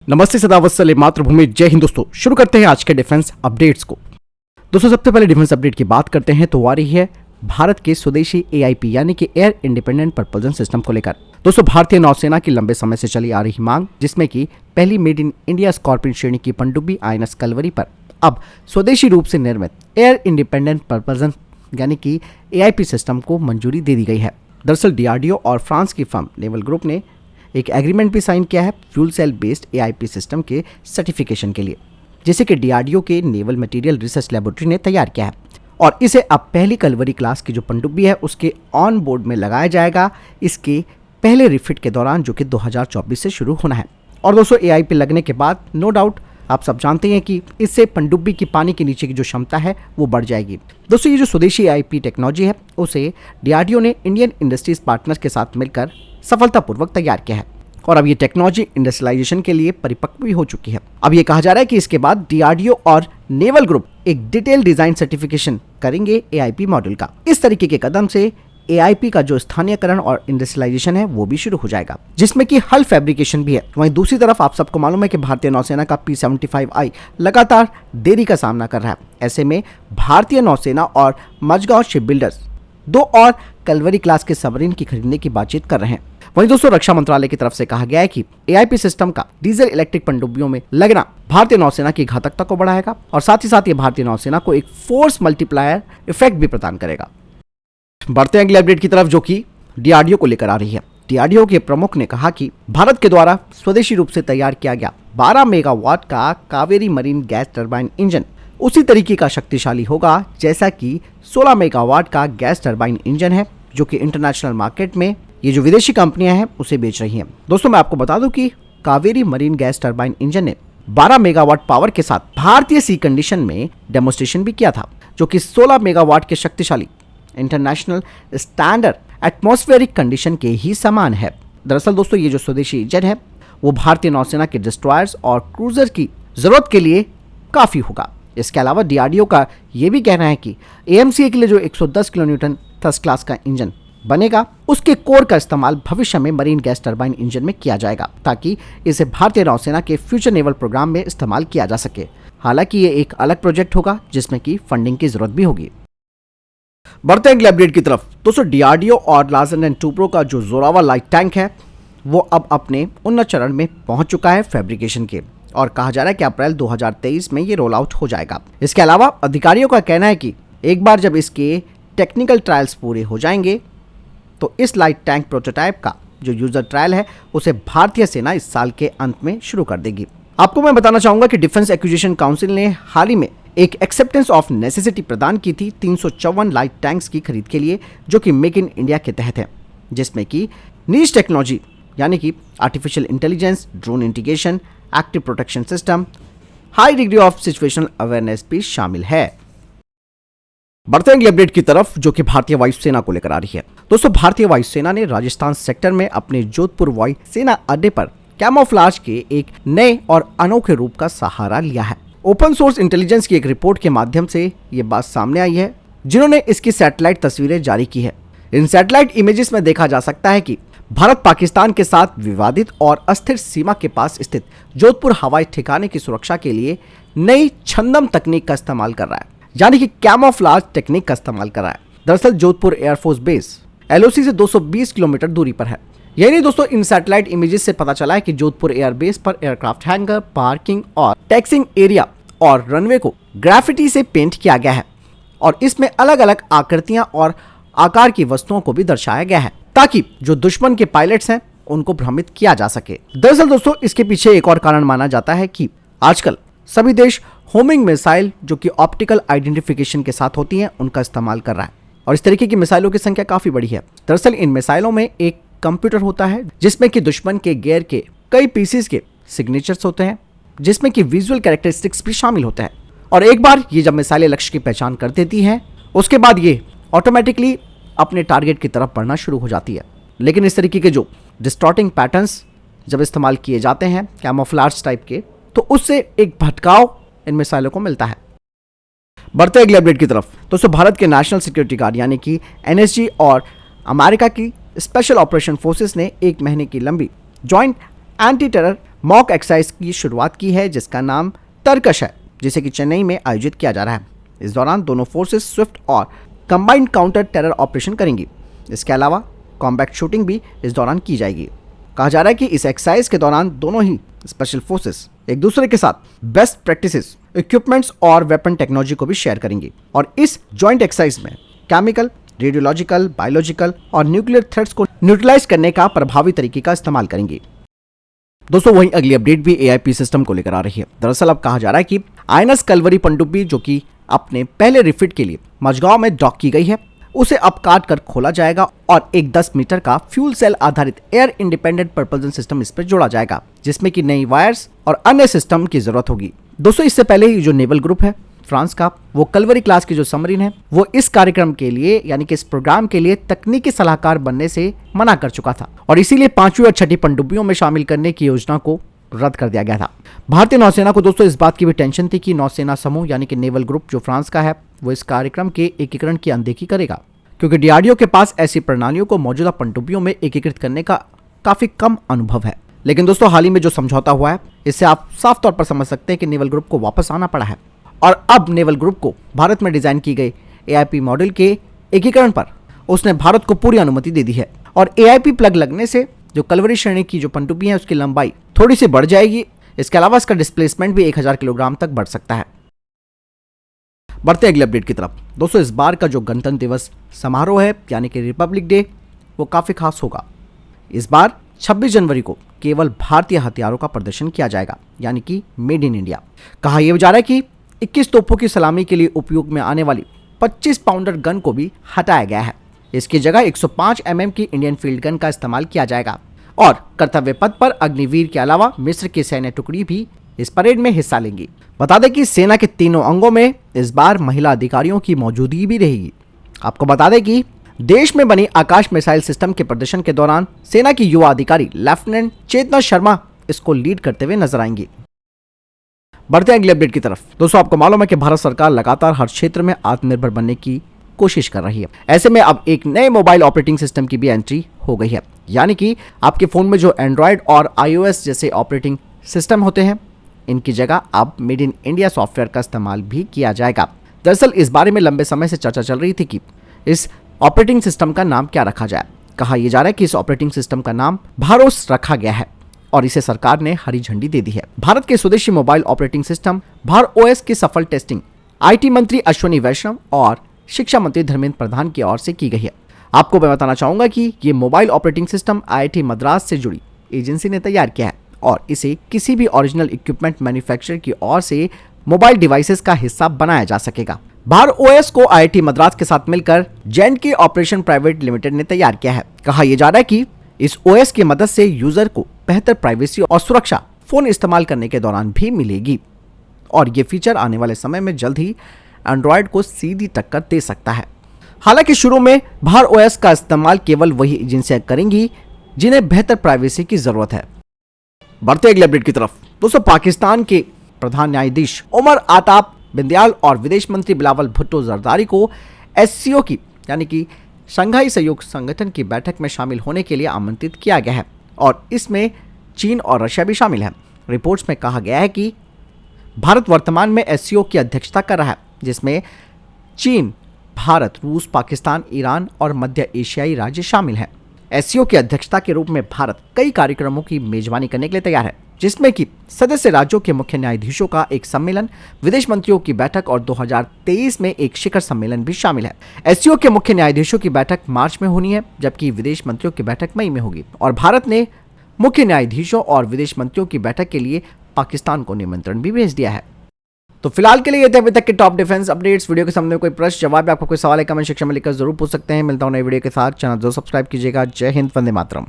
नमस्ते, सदा वत्सल मातृभूमि, जय हिंद। दोस्तों शुरू करते हैं आज के डिफेंस अपडेट्स को। दोस्तों सबसे पहले डिफेंस अपडेट की बात करते हैं तो आ रही है भारत के स्वदेशी AIP यानी कि एयर इंडिपेंडेंट प्रपल्जन सिस्टम को लेकर। दोस्तों भारतीय नौसेना की लंबे समय से चली आ रही मांग, जिसमें कि पहली मेड इन इंडिया स्कॉर्पियन श्रेणी की पनडुब्बी INS कलवरी पर अब स्वदेशी रूप से निर्मित एयर इंडिपेंडेंट प्रपल्जन यानी कि AIP सिस्टम को मंजूरी दे दी गई है। दरअसल DRDO और फ्रांस की फर्म नेवल ग्रुप ने एक एग्रीमेंट भी साइन किया है fuel cell based AIP system के सर्टिफिकेशन के लिए, जिसे कि DRDO के नेवल मटेरियल रिसर्च लेबोरेटरी ने तैयार किया है और इसे अब पहली कलवरी क्लास की जो पनडुब्बी है उसके ऑन बोर्ड में लगाया जाएगा, इसके पहले रिफिट के दौरान, जो कि 2024 से शुरू होना है। और दोस्तों AIP लगने के बाद नो डाउट आप सब जानते हैं कि इससे पनडुब्बी की पानी के नीचे की जो क्षमता है वो बढ़ जाएगी। दोस्तों ये जो स्वदेशी AIP टेक्नोलॉजी है उसे DRDO ने इंडियन इंडस्ट्रीज पार्टनर्स के साथ मिलकर सफलतापूर्वक तैयार किया है और अब ये टेक्नोलॉजी इंडस्ट्रियलाइजेशन के लिए परिपक्व भी हो चुकी है। अब ये कहा जा रहा है कि इसके बाद DRDO और नेवल ग्रुप एक डिटेल डिजाइन सर्टिफिकेशन करेंगे AIP मॉडल का। इस तरीके के कदम से AIP का जो स्थानीयकरण और इंडस्ट्रियलाइजेशन है वो भी शुरू हो जाएगा, जिसमें कि हल फैब्रिकेशन भी है। वहीं दूसरी तरफ आप सबको मालूम है कि भारतीय नौसेना का P-75I लगातार देरी का सामना कर रहा है। ऐसे में भारतीय नौसेना और मजगांव शिप बिल्डर्स 2 और कलवरी क्लास के सबमरीन की खरीदने की बातचीत कर रहे हैं। वहीं दोस्तों रक्षा मंत्रालय की तरफ से कहा गया है कि AIP सिस्टम का डीजल इलेक्ट्रिक पनडुब्बियों में लगना भारतीय नौसेना की घातकता को बढ़ाएगा और साथ ही साथ ये भारतीय नौसेना को एक फोर्स मल्टीप्लायर इफेक्ट भी प्रदान करेगा। बढ़ते हैं अगले अपडेट की तरफ, जो कि DRDO को लेकर आ रही है। DRDO के प्रमुख ने कहा कि भारत के द्वारा स्वदेशी रूप से तैयार किया गया 12 मेगावाट का Kaveri marine gas turbine engine उसी तरीके का शक्तिशाली होगा जैसा कि 16 मेगावाट का गैस टरबाइन इंजन है, जो कि इंटरनेशनल मार्केट में ये जो विदेशी कंपनियां हैं उसे बेच रही हैं। दोस्तों मैं आपको बता दूं कि Kaveri marine gas turbine engine ने 12 मेगावाट पावर के साथ भारतीय सी कंडीशन में डेमोन्स्ट्रेशन भी किया था, जो कि 16 मेगावाट के शक्तिशाली इंटरनेशनल स्टैंडर्ड एटमॉस्फेरिक कंडीशन के ही समान है। दरअसल दोस्तों ये जो स्वदेशी इंजन है वो भारतीय नौसेना के डिस्ट्रॉयर्स और क्रूजर की जरूरत के लिए काफी होगा। इसके अलावा DRDO का ये भी कहना है कि AMCA के लिए जो 110 किलोन्यूटन थ्रस्ट क्लास का इंजन बनेगा उसके कोर का इस्तेमाल भविष्य में मरीन गैस टरबाइन इंजन में किया जाएगा, ताकि इसे भारतीय नौसेना के फ्यूचर नेवल प्रोग्राम में इस्तेमाल किया जा सके। हालांकि ये एक अलग प्रोजेक्ट होगा जिसमें कि फंडिंग की जरूरत भी होगी। बढ़ते हैं अगले अपडेट की तरफ। दोस्तों DRDO और लार्सन एंड टुब्रो का जो जोरावर लाइट टैंक है वो अब अपने उन्नत चरण में पहुंच चुका है फैब्रिकेशन के, और कहा जा रहा है कि अप्रैल 2023 में ये रोल आउट हो जाएगा। इसके अलावा अधिकारियों का कहना है कि एक बार जब इसके टेक्निकल ट्रायल्स पूरे हो जाएंगे तो इस लाइट टैंक प्रोटोटाइप का जो यूजर ट्रायल है उसे भारतीय सेना इस साल के अंत में शुरू कर देगी। आपको मैं बताना चाहूंगा कि डिफेंस एक्विजिशन काउंसिल ने हाल ही में एक एक्सेप्टेंस ऑफ नेसेसिटी प्रदान की थी 354 लाइट टैंक्स की खरीद के लिए, जो कि मेक इन इंडिया के तहत है, जिसमें कि नीश टेक्नोलॉजी यानी कि artificial intelligence, drone integration, active protection system, high degree of situational awareness भी शामिल है। बढ़ते हैं अपडेट की तरफ, जो कि भारतीय वायुसेना को लेकर आ रही है। दोस्तों भारतीय वायुसेना ने राजस्थान सेक्टर में अपने जोधपुर वायु सेना अड्डे पर कैमोफ्लाज के एक नए और अनोखे रूप का सहारा लिया है। ओपन सोर्स इंटेलिजेंस की एक रिपोर्ट के माध्यम से ये बात सामने आई है, जिन्होंने इसकी सैटेलाइट तस्वीरें जारी की है। इन सैटेलाइट इमेजेस में देखा जा सकता है कि भारत पाकिस्तान के साथ विवादित और अस्थिर सीमा के पास स्थित जोधपुर हवाई ठिकाने की सुरक्षा के लिए नई छंदम तकनीक का इस्तेमाल कर रहा है, यानी कि कैमोफ्लाज टेक्निक का इस्तेमाल कर रहा है। दरअसल जोधपुर एयरफोर्स बेस LOC से 220 किलोमीटर दूरी पर है। यही नहीं दोस्तों, इन सैटेलाइट इमेजेस से पता चला है कि जोधपुर एयरबेस पर एयरक्राफ्ट हैंगर, पार्किंग और टैक्सिंग एरिया और रनवे को ग्राफिटी से पेंट किया गया है और इसमें अलग अलग आकृतियां और आकार की वस्तुओं को भी दर्शाया गया है, ताकि जो दुश्मन के पायलट्स हैं उनको भ्रमित किया जा सके। दरअसल दोस्तों इसके पीछे एक और कारण माना जाता है कि आजकल सभी देश होमिंग मिसाइल, जो कि ऑप्टिकल आइडेंटिफिकेशन के साथ होती हैं, उनका इस्तेमाल कर रहा है और इस तरीके की मिसाइलों की संख्या काफी बड़ी है। दरअसल इन मिसाइलों में एक कंप्यूटर होता है जिसमें कि दुश्मन के गियर के कई पीसेस के सिग्नेचर्स होते हैं, जिसमें कि विजुअल कैरेक्टरिस्टिक्स भी शामिल होते हैं, और एक बार ये जब मिसाइलें लक्ष्य की पहचान कर देती हैं उसके बाद ये ऑटोमेटिकली अपने टारगेट की तरफ बढ़ना शुरू हो जाती है। लेकिन इस तरीके के जो डिस्टॉर्टिंग पैटर्न्स जब इस्तेमाल किए जाते हैं कैमोफ्लाज टाइप के, तो उससे एक भटकाव इन मिसाइलों को मिलता है। बढ़ते अगले अपडेट की तरफ। दोस्तों भारत के नेशनल सिक्योरिटी गार्ड यानी कि NSG और अमेरिका की स्पेशल ऑपरेशन फोर्सेस ने 1 महीने की लंबी joint anti terror mock exercise की शुरुआत की है जिसका नाम तरकश है, जिसे कि चेन्नई में आयोजित किया जा रहा है। इस दौरान दोनों फोर्सेस स्विफ्ट और कंबाइंड काउंटर टेरर ऑपरेशन करेंगी। इसके अलावा कॉम्बैट शूटिंग भी इस दौरान की जाएगी। कहा जा रहा है कि इस एक्सरसाइज के दौरान दोनों ही स्पेशल फोर्सेस एक दूसरे के साथ बेस्ट प्रैक्टिसेस, इक्विपमेंट्स और वेपन टेक्नोलॉजी को भी शेयर करेंगी और इस जॉइंट एक्सरसाइज में केमिकल, रेडियोलॉजिकल, बायोलॉजिकल और न्यूक्लियर थ्रेट्स को न्यूट्रलाइज करने का प्रभावी तरीके का इस्तेमाल करेंगी। दोस्तों वहीं अगली अपडेट भी एआईपी सिस्टम को लेकर आ रही है। दरअसल अब कहा जा रहा है कि आईएनएस कलवरी पनडुब्बी जो कि अपने पहले रिफिट के लिए मझगांव में डॉक की गई है, उसे अब काट कर खोला जाएगा और एक 10 मीटर का फ्यूल सेल आधारित एयर इंडिपेंडेंट प्रपल्जन सिस्टम इस पर जोड़ा जाएगा, जिसमें कि नई वायर्स और अन्य सिस्टम की जरूरत होगी। दोस्तों इससे पहले ही जो नेवल ग्रुप है फ्रांस का, वो कलवरी क्लास की जो सबमरीन है वो इस कार्यक्रम के लिए यानी कि इस प्रोग्राम के लिए तकनीकी सलाहकार बनने से मना कर चुका था और इसीलिए 5वीं और 6ठी पनडुब्बियों में शामिल करने की योजना को रद्द कर दिया गया था। भारतीय नौसेना को दोस्तों इस बात की भी टेंशन थी कि नौसेना समूह यानी कि नेवल ग्रुप जो फ्रांस का है वो इस कार्यक्रम के एकीकरण की अनदेखी करेगा, क्योंकि डीआरडीओ के पास ऐसी प्रणालियों को मौजूदा पनडुब्बियों में एकीकृत करने का काफी कम अनुभव है। लेकिन दोस्तों हाल ही में जो समझौता हुआ है इससे आप साफ तौर पर समझ सकते हैं कि नेवल ग्रुप को वापस आना पड़ा है और अब नेवल ग्रुप को भारत में डिजाइन की गई एआईपी मॉडल के एकीकरण पर उसने भारत को पूरी अनुमति दे दी है और एआईपी प्लग लगने से जो कलवरी श्रेणी की जो पनडुब्बी है उसकी लंबाई थोड़ी सी बढ़ जाएगी। इसके अलावा इसका डिस्प्लेसमेंट भी 1000 किलोग्राम तक बढ़ सकता है। बढ़ते अगले अपडेट की तरफ। दोस्तों इस बार का जो गणतंत्र दिवस समारोह है यानी कि रिपब्लिक डे वो काफी खास होगा। इस बार 26 जनवरी को केवल भारतीय हथियारों का प्रदर्शन किया जाएगा यानी कि मेड इन इंडिया। कहा यह जा रहा है कि 21 तोपों की सलामी के लिए उपयोग में आने वाली 25 पाउंडर गन को भी हटाया गया है। इसकी जगह 105 mm की इंडियन फील्ड गन का इस्तेमाल किया जाएगा और कर्तव्य पथ पर अग्निवीर के अलावा मिस्र की सैन्य टुकड़ी भी इस परेड में हिस्सा लेंगी। बता दें कि सेना के तीनों अंगों में इस बार महिला अधिकारियों की मौजूदगी भी रहेगी। आपको बता दें कि देश में बनी आकाश मिसाइल सिस्टम के प्रदर्शन के दौरान सेना की युवा अधिकारी लेफ्टिनेंट चेतना शर्मा इसको लीड करते हुए नजर आएंगी। बढ़ते हैं अगले अपडेट की तरफ। दोस्तों आपको मालूम है कि भारत सरकार लगातार हर क्षेत्र में आत्मनिर्भर बनने की कोशिश कर रही है। ऐसे में अब एक नए मोबाइल ऑपरेटिंग सिस्टम की भी एंट्री हो गई है, यानी कि आपके फोन में जो एंड्रॉयड और iOS जैसे ऑपरेटिंग सिस्टम होते हैं इनकी जगह अब मेड इन इंडिया सॉफ्टवेयर का इस्तेमाल भी किया जाएगा। दरअसल इस बारे में लंबे समय से चर्चा चल रही थी कि इस ऑपरेटिंग सिस्टम का नाम क्या रखा जाए। कहा यह जा रहा है कि इस ऑपरेटिंग सिस्टम का नाम भारोस रखा गया है और इसे सरकार ने हरी झंडी दे दी है। भारत के स्वदेशी मोबाइल ऑपरेटिंग सिस्टम भार ओएस की सफल टेस्टिंग आईटी मंत्री अश्विनी वैष्णव और शिक्षा मंत्री धर्मेंद्र प्रधान की ओर से की गई है। आपको मैं बताना चाहूंगा कि ये mobile operating system IIT Madras से जुड़ी एजेंसी ने तैयार किया है और इसे किसी भी ओरिजिनल इक्विपमेंट मैन्युफैक्चरर की ओर से मोबाइल डिवाइसेस का हिस्सा बनाया जा सकेगा। भार ओएस को आईआईटी मद्रास के साथ मिलकर जेएंडके ऑपरेशन प्राइवेट लिमिटेड ने तैयार किया है। कहा यह जा रहा है कि इस ओएस की मदद से यूजर को बेहतर प्राइवेसी और सुरक्षा फोन इस्तेमाल करने के दौरान भी मिलेगी और ये फीचर आने वाले समय में जल्द ही एंड्रॉयड को सीधी टक्कर दे सकता है। हालांकि शुरू में भार ओएस का इस्तेमाल केवल वही एजेंसियां करेंगी जिन्हें बेहतर प्राइवेसी की जरूरत है। बढ़ते अगले अपडेट की तरफ। दोस्तों पाकिस्तान के प्रधान न्यायाधीश उमर आताब बिंदयाल और विदेश मंत्री बिलावल भुट्टो जरदारी को एससीओ की यानी कि शंघाई सहयोग संगठन की बैठक में शामिल होने के लिए आमंत्रित किया गया है और इसमें चीन और रशिया भी शामिल है। रिपोर्ट्स में कहा गया है कि भारत वर्तमान में एससीओ की अध्यक्षता कर रहा है, जिसमें चीन, भारत, रूस, पाकिस्तान, ईरान और मध्य एशियाई राज्य शामिल हैं। एससीओ की अध्यक्षता के रूप में भारत कई कार्यक्रमों की मेजबानी करने के लिए तैयार है, जिसमें कि सदस्य राज्यों के मुख्य न्यायाधीशों का एक सम्मेलन, विदेश मंत्रियों की बैठक और 2023 में एक शिखर सम्मेलन भी शामिल है। एससीओ के मुख्य न्यायाधीशों की बैठक मार्च में होनी है, जबकि विदेश मंत्रियों की बैठक मई में होगी और भारत ने मुख्य न्यायाधीशों और विदेश मंत्रियों की बैठक के लिए पाकिस्तान को निमंत्रण भी भेज दिया है। तो फिलहाल के लिए ये थे अभी तक के टॉप डिफेंस अपडेट्स। वीडियो के सामने कोई प्रश्न जवाब या आपको कोई सवाल है कमेंट सेक्शन में लिखकर जरूर पूछ सकते हैं। मिलता हूं नई वीडियो के साथ। चैनल जरूर सब्सक्राइब कीजिएगा। जय हिंद, वंदे मातरम।